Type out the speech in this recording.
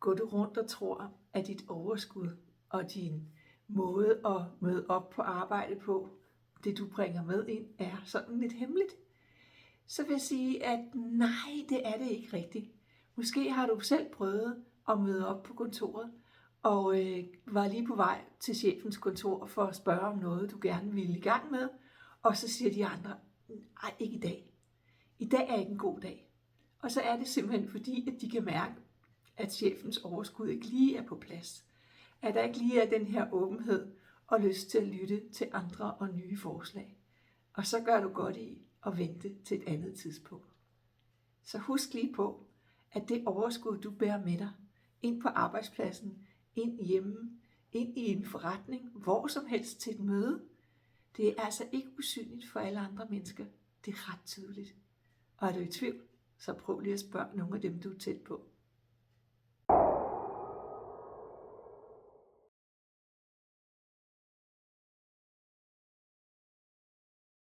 Går du rundt og tror, at dit overskud og din måde at møde op på arbejde på, det du bringer med ind, er sådan lidt hemmeligt? Så vil jeg sige, at nej, det er det ikke rigtigt. Måske har du selv prøvet at møde op på kontoret, og var lige på vej til chefens kontor for at spørge om noget, du gerne ville i gang med, og så siger de andre, nej, ikke i dag. I dag er ikke en god dag. Og så er det simpelthen fordi, at de kan mærke, at chefens overskud ikke lige er på plads. At der ikke lige er den her åbenhed og lyst til at lytte til andre og nye forslag. Og så gør du godt i at vente til et andet tidspunkt. Så husk lige på, at det overskud, du bærer med dig, ind på arbejdspladsen, ind hjemme, ind i en forretning, hvor som helst til et møde, det er altså ikke usynligt for alle andre mennesker. Det er ret tydeligt. Og er du i tvivl, så prøv lige at spørge nogle af dem, du er tæt på.